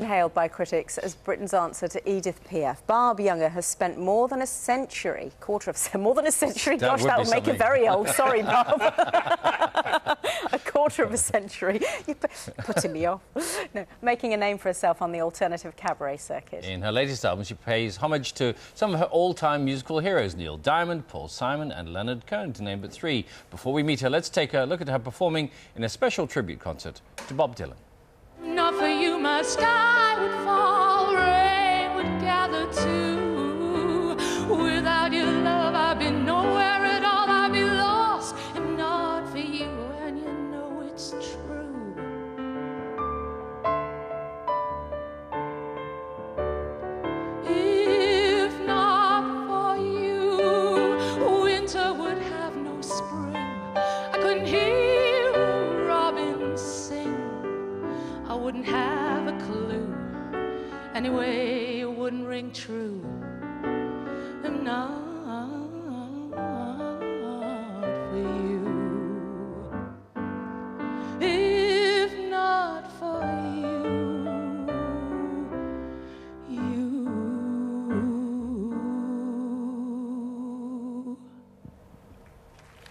Hailed by critics as Britain's answer to Edith Piaf, Barb Younger has spent more than a century, more than a century, gosh, that would make it very old, sorry, Barb. A quarter of a century, you're putting me off. No, making a name for herself on the alternative cabaret circuit. In her latest album, she pays homage to some of her all-time musical heroes, Neil Diamond, Paul Simon and Leonard Cohen, to name but three. Before we meet her, let's take a look at her performing in a special tribute concert to Bob Dylan. Not for you, my sky would fall, rain would gather too. Without your love, I'd be nowhere at all, I'd be lost. And not for you, and you know it's true. If not for you, winter would have no spring. I couldn't hear a robin sing. I wouldn't have a clue. Anyway, it wouldn't ring true. I'm not for you. If not for you,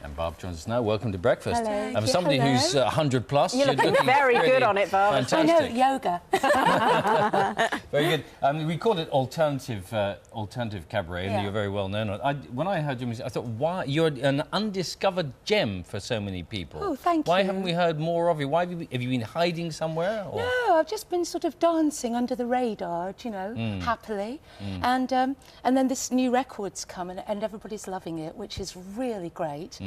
And Barb joins us now. Welcome to breakfast. Hello. And for somebody who's 100 plus, You're looking very really good on it, Barb. Fantastic. I know, yoga. Very good. We called it alternative cabaret, and you're very well known. When I heard your music, I thought, why you're an undiscovered gem for so many people. Oh, thank you. Why haven't we heard more of you? Why have you been hiding somewhere? Or? No, I've just been sort of dancing under the radar, you know, happily. And then this new record's come, and everybody's loving it, which is really great.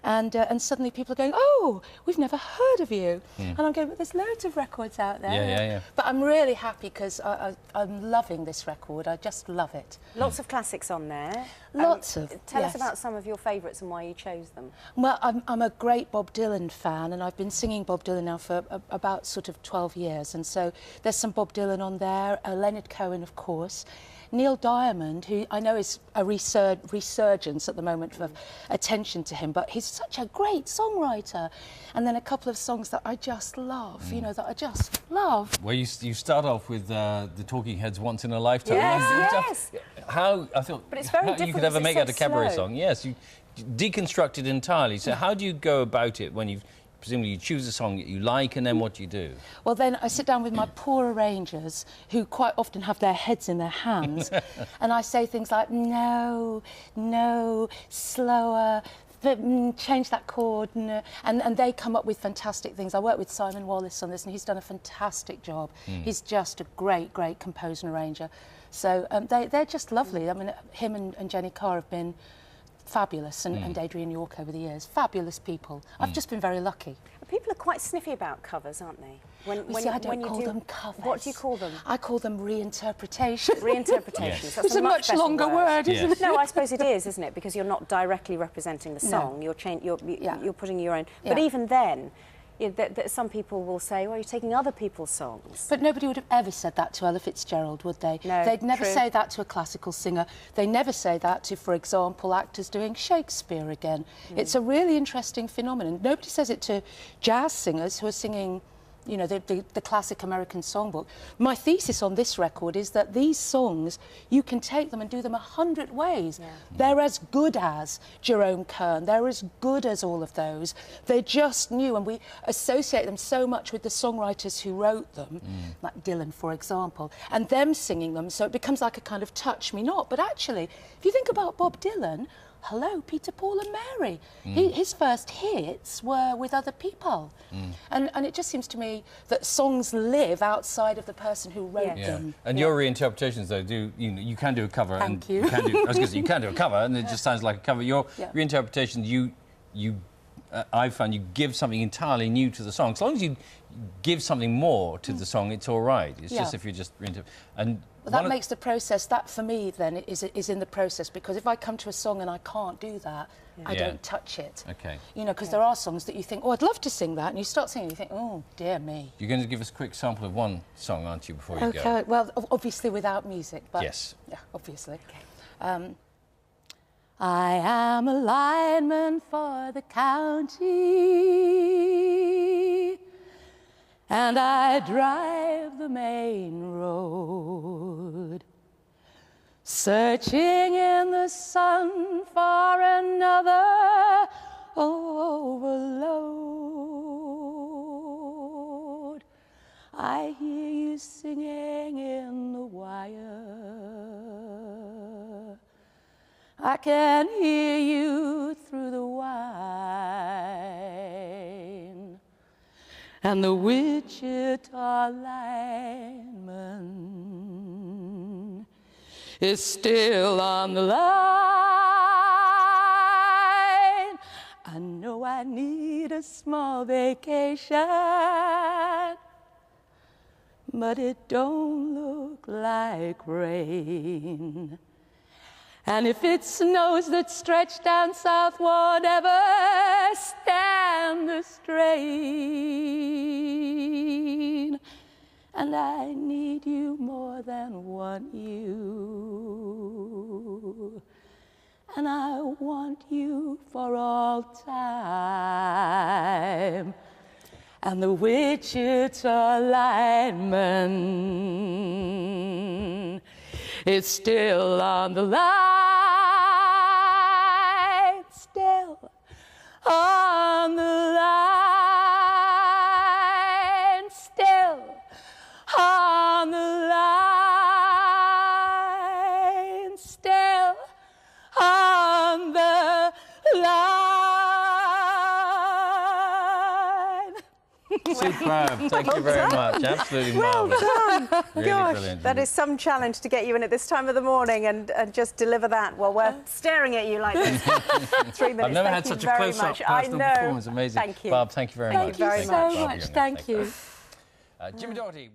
And suddenly people are going, oh, we've never heard of you. And I'm going, but there's loads of records out there. Yeah. But I'm really happy because I'm loving this record. I just love it. Lots of classics on there. Lots of, Tell us yes. about some of your favourites and why you chose them. Well, I'm a great Bob Dylan fan, and I've been singing Bob Dylan now for about sort of 12 years. And so there's some Bob Dylan on there, Leonard Cohen, of course. Neil Diamond, who I know is a resurgence at the moment for attention to him, but he's such a great songwriter. And then a couple of songs that I just love, you know, that I just love. Well, you start off with the Talking Heads' Once in a Lifetime. Yes. How, I thought, But it's very how different you could ever because make it's it a so cabaret slow. song. Yes, you deconstruct it entirely. So how do you go about it when presumably you choose a song that you like, and then what do you do? Well, then I sit down with my poor arrangers, who quite often have their heads in their hands, and I say things like, no, slower, change that chord, no. And they come up with fantastic things. I work with Simon Wallace on this, and he's done a fantastic job. He's just a great composer and arranger. So they're just lovely. I mean, him and Jenny Carr have been fabulous, and Adrian York over the years. Fabulous people. I've just been very lucky. People are quite sniffy about covers, aren't they? I don't call them covers. What do you call them? I call them reinterpretations. Reinterpretations. Yes. That's It's a much better longer word, Yes. isn't it? No, I suppose it is, isn't it? Because you're not directly representing the song. No. You're putting your own. But even then, some people will say, well, you're taking other people's songs. But nobody would have ever said that to Ella Fitzgerald, would they? No, They'd never true. say that to a classical singer. They never say that to, for example, actors doing Shakespeare again. It's a really interesting phenomenon. Nobody says it to jazz singers who are singing, you know, the classic American songbook. My thesis on this record is that these songs, you can take them and do them 100 ways. They're as good as Jerome Kern. They're as good as all of those. They're just new, and we associate them so much with the songwriters who wrote them, like Dylan, for example, and them singing them, so it becomes like a kind of touch me not. But actually, if you think about Bob Dylan, hello, Peter, Paul and Mary. His first hits were with other people. And it just seems to me that songs live outside of the person who wrote them. And your reinterpretations, though, you can do a cover. Thank and you. I was going to say, you can do a cover, and it just sounds like a cover. Your reinterpretations, I found you give something entirely new to the song. As long as you give something more to the song, it's all right. It's just if you just reinterpret. Well, that makes the process, that for me then is in the process, because if I come to a song and I can't do that, I don't touch it. Okay. You know, because there are songs that you think, oh, I'd love to sing that, and you start singing, you think, oh, dear me. You're going to give us a quick sample of one song, aren't you, before you go? Okay, well, obviously without music, but... Yes. Yeah, obviously. Okay. I am a lineman for the county, and I drive the main road, searching in the sun for another overload. I hear you singing in the wire, I can hear you through the wine, and the Wichita lineman is still on the line. I know I need a small vacation, but it don't look like rain. And if it snows that stretch down south, won't ever stand the strain. And I need you more than want you, and I want you for all time. And the Wichita lineman is still on the line, still on the line, still on the line, still on the line. Superb. Thank you very much. Absolutely marvellous. Done. Really Gosh, brilliant. that is some challenge to get you in at this time of the morning and just deliver that while we're staring at you like this. 3 minutes. I've never had Thank such you a very close-up much. personal I know. performance. Amazing. Thank you. Barb, thank you very much. Thank you so Barb much. Younger. Thank you. Jimmy Doherty.